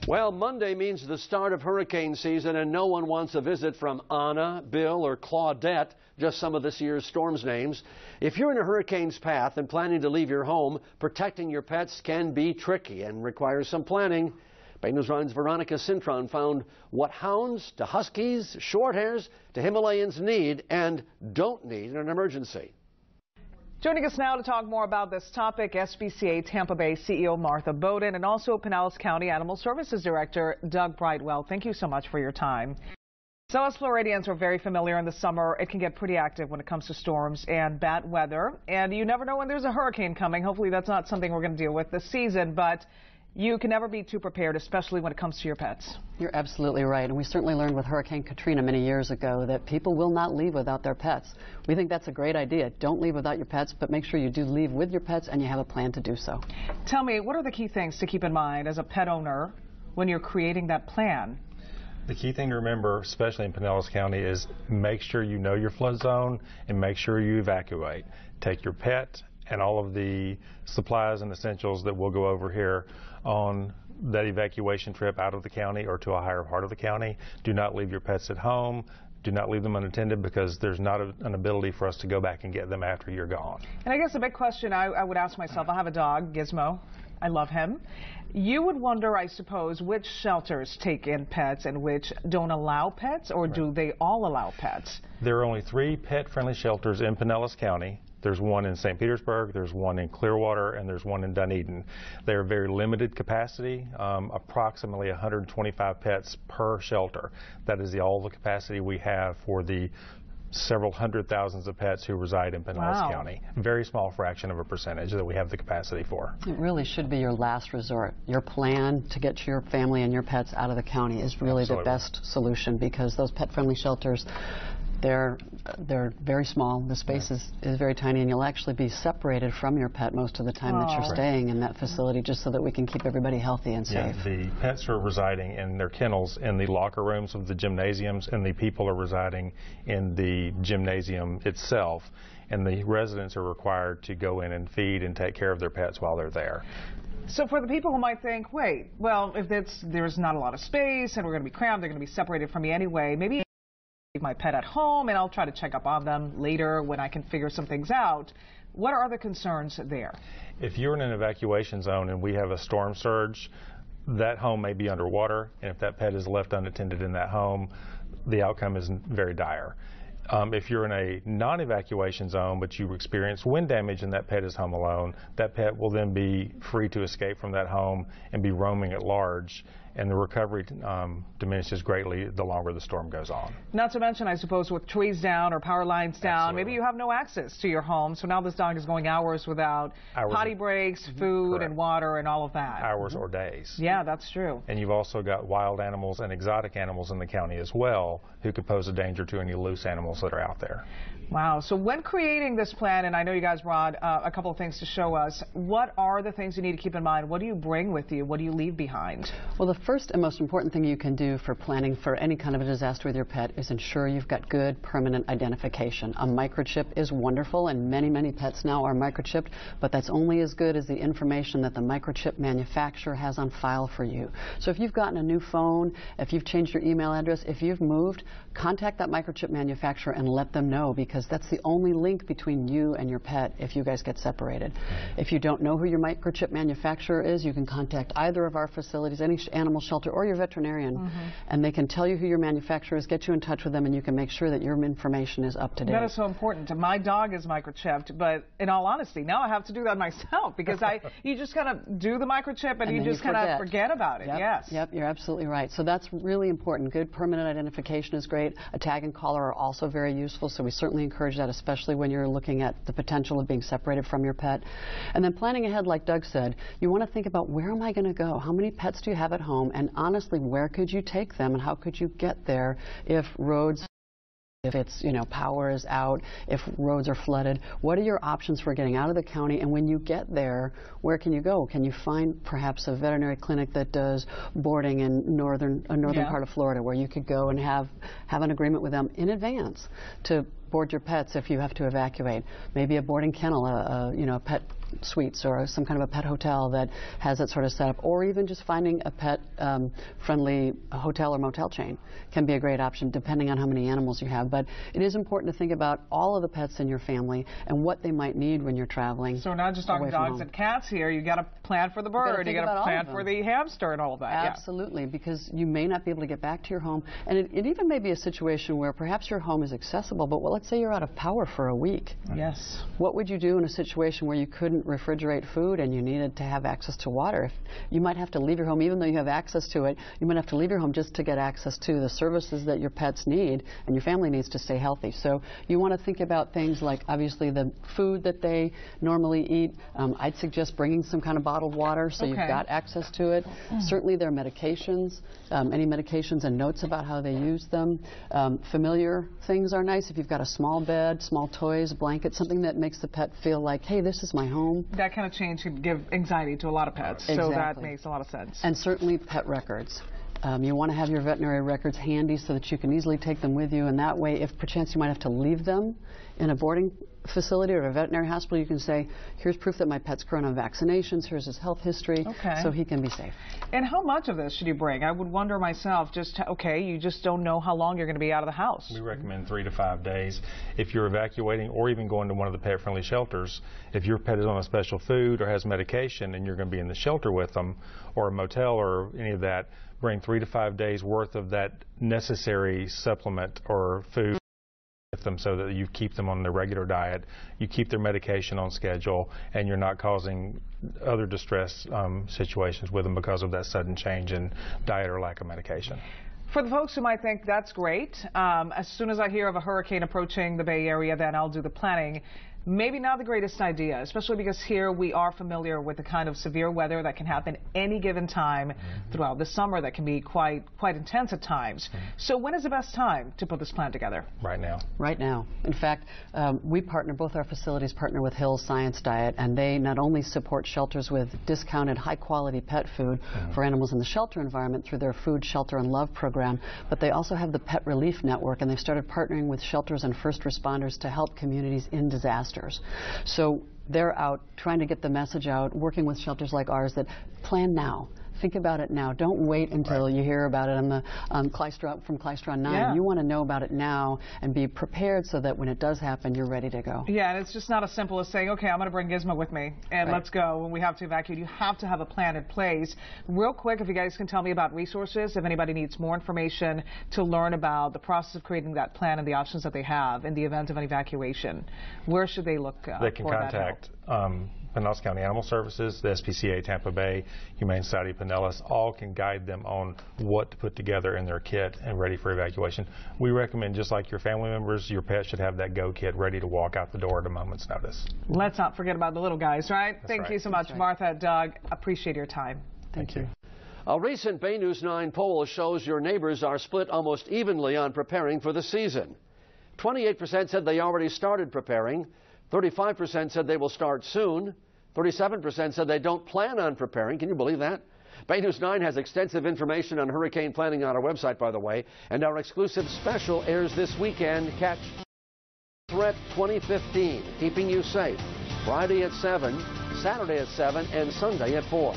Well, Monday means the start of hurricane season, and no one wants a visit from Anna, Bill, or Claudette, just some of this year's storms names. If you're in a hurricane's path and planning to leave your home, protecting your pets can be tricky and requires some planning. Bay News Line's Veronica Cintron found what hounds to huskies, short hairs to Himalayans need and don't need in an emergency. Joining us now to talk more about this topic, SPCA Tampa Bay CEO Martha Boden and also Pinellas County Animal Services Director Doug Brightwell. Thank you so much for your time. So us Floridians are very familiar in the summer. It can get pretty active when it comes to storms and bad weather. And you never know when there's a hurricane coming. Hopefully that's not something we're going to deal with this season. But you can never be too prepared, especially when it comes to your pets. You're absolutely right. And we certainly learned with Hurricane Katrina many years ago that people will not leave without their pets. We think that's a great idea. Don't leave without your pets, but make sure you do leave with your pets and you have a plan to do so. Tell me, what are the key things to keep in mind as a pet owner when you're creating that plan? The key thing to remember, especially in Pinellas County, is make sure you know your flood zone and make sure you evacuate. Take your pet and all of the supplies and essentials that we'll go over here on that evacuation trip out of the county or to a higher part of the county. Do not leave your pets at home. Do not leave them unattended because there's not an ability for us to go back and get them after you're gone. And I guess a big question I would ask myself, I have a dog, Gizmo. I love him. You would wonder, I suppose, which shelters take in pets and which don't allow pets, or do they all allow pets? There are only 3 pet-friendly shelters in Pinellas County. There's one in St. Petersburg, there's one in Clearwater, and there's one in Dunedin. They are very limited capacity, approximately 125 pets per shelter. That is all the capacity we have for the several hundred thousands of pets who reside in Pinellas County. Very small fraction of a percentage that we have the capacity for. It really should be your last resort. Your plan to get your family and your pets out of the county is really the best solution, because those pet-friendly shelters, they're very small. The space is very tiny, and you'll actually be separated from your pet most of the time that you're staying in that facility, just so that we can keep everybody healthy and safe. The pets are residing in their kennels in the locker rooms of the gymnasiums, and the people are residing in the gymnasium itself. And the residents are required to go in and feed and take care of their pets while they're there. So for the people who might think, wait, well, if there's not a lot of space and we're going to be crammed, they're going to be separated from me anyway, maybe leave my pet at home and I'll try to check up on them later when I can figure some things out. What are the concerns there? If you're in an evacuation zone and we have a storm surge, that home may be underwater, and if that pet is left unattended in that home, the outcome is very dire. If you're in a non-evacuation zone but you experience wind damage and that pet is home alone, that pet will then be free to escape from that home and be roaming at large, and the recovery diminishes greatly the longer the storm goes on. Not to mention, I suppose, with trees down or power lines down, maybe you have no access to your home, so now this dog is going hours without potty breaks, food, and water, and all of that. Hours or days. Yeah, that's true. And you've also got wild animals and exotic animals in the county as well who could pose a danger to any loose animals that are out there. Wow. So when creating this plan, and I know you guys brought a couple of things to show us, what are the things you need to keep in mind? What do you bring with you? What do you leave behind? Well, the first and most important thing you can do for planning for any kind of a disaster with your pet is ensure you've got good permanent identification. A microchip is wonderful, and many pets now are microchipped, but that's only as good as the information that the microchip manufacturer has on file for you. So if you've gotten a new phone, if you've changed your email address, if you've moved, contact that microchip manufacturer and let them know, because that's the only link between you and your pet if you guys get separated. If you don't know who your microchip manufacturer is, you can contact either of our facilities, any animal shelter, or your veterinarian, and they can tell you who your manufacturer is, get you in touch with them, and you can make sure that your information is up to date. That is so important. My dog is microchipped, but in all honesty, now I have to do that myself, because you just kind of do the microchip and you just kind of forget about it. Yep, you're absolutely right. So that's really important. Good permanent identification is great. A tag and collar are also very useful, so we certainly encourage that, especially when you're looking at the potential of being separated from your pet. And then planning ahead, like Doug said, you want to think about, where am I going to go? How many pets do you have at home? And honestly, where could you take them, and how could you get there if it's, power is out, if roads are flooded? What are your options for getting out of the county? And when you get there, where can you go? Can you find perhaps a veterinary clinic that does boarding in a northern part of Florida, where you could go and have an agreement with them in advance to board your pets if you have to evacuate? Maybe a boarding kennel, a pet suites or some kind of a pet hotel that has that sort of setup, or even just finding a pet-friendly hotel or motel chain can be a great option depending on how many animals you have. But it is important to think about all of the pets in your family and what they might need when you're traveling. So we're not just talking dogs and cats here. You got to plan for the bird. You got to plan for the hamster and all of that. Absolutely, because you may not be able to get back to your home, and it even may be a situation where perhaps your home is accessible, but let's say you're out of power for a week. Yes. What would you do in a situation where you couldn't refrigerate food and you needed to have access to water? You might have to leave your home, even though you have access to it. You might have to leave your home just to get access to the services that your pets need and your family needs to stay healthy. So you want to think about things like, obviously, the food that they normally eat. I'd suggest bringing some kind of bottled water so you've got access to it. Certainly their medications, any medications and notes about how they use them. Familiar things are nice. If you've got a small bed, small toys, blankets, something that makes the pet feel like, hey, this is my home. That kind of change could give anxiety to a lot of pets. Exactly. So that makes a lot of sense. And certainly pet records. You want to have your veterinary records handy so that you can easily take them with you, and that way, if perchance you might have to leave them in a boarding facility or a veterinary hospital, you can say, here's proof that my pet's current on vaccinations, here's his health history, so he can be safe. And how much of this should you bring? I would wonder myself, you just don't know how long you're going to be out of the house. We recommend 3 to 5 days. If you're evacuating or even going to one of the pet-friendly shelters, if your pet is on a special food or has medication and you're going to be in the shelter with them, or a motel or any of that, bring 3 to 5 days worth of that necessary supplement or food with them so that you keep them on their regular diet, you keep their medication on schedule, and you're not causing other distress situations with them because of that sudden change in diet or lack of medication. For the folks who might think that's great, as soon as I hear of a hurricane approaching the Bay Area, then I'll do the planning. Maybe not the greatest idea, especially because here we are familiar with the kind of severe weather that can happen any given time throughout the summer that can be quite intense at times. So when is the best time to put this plan together? Right now. Right now. In fact, both our facilities partner with Hill's Science Diet, and they not only support shelters with discounted high-quality pet food for animals in the shelter environment through their Food, Shelter, and Love program, but they also have the Pet Relief Network, and they've started partnering with shelters and first responders to help communities in disaster. So they're out trying to get the message out, working with shelters like ours that plan now. Think about it now. Don't wait until you hear about it from Clystron 9. Yeah. You want to know about it now and be prepared so that when it does happen, you're ready to go. Yeah, and it's just not as simple as saying, okay, I'm going to bring Gizmo with me and let's go when we have to evacuate. You have to have a plan in place. Real quick, if you guys can tell me about resources, if anybody needs more information to learn about the process of creating that plan and the options that they have in the event of an evacuation, where should they look They can for contact that help? Pinellas County Animal Services, the SPCA Tampa Bay, Humane Society Pinellas, all can guide them on what to put together in their kit and ready for evacuation. We recommend, just like your family members, your pet should have that go kit ready to walk out the door at a moment's notice. Let's not forget about the little guys, right? Thank you so much, Martha, Doug. Appreciate your time. Thank you. A recent Bay News 9 poll shows your neighbors are split almost evenly on preparing for the season. 28% said they already started preparing. 35% said they will start soon. 37% said they don't plan on preparing. Can you believe that? Bay News 9 has extensive information on hurricane planning on our website, by the way, and our exclusive special airs this weekend. Catch Threat 2015, keeping you safe, Friday at 7, Saturday at 7, and Sunday at 4.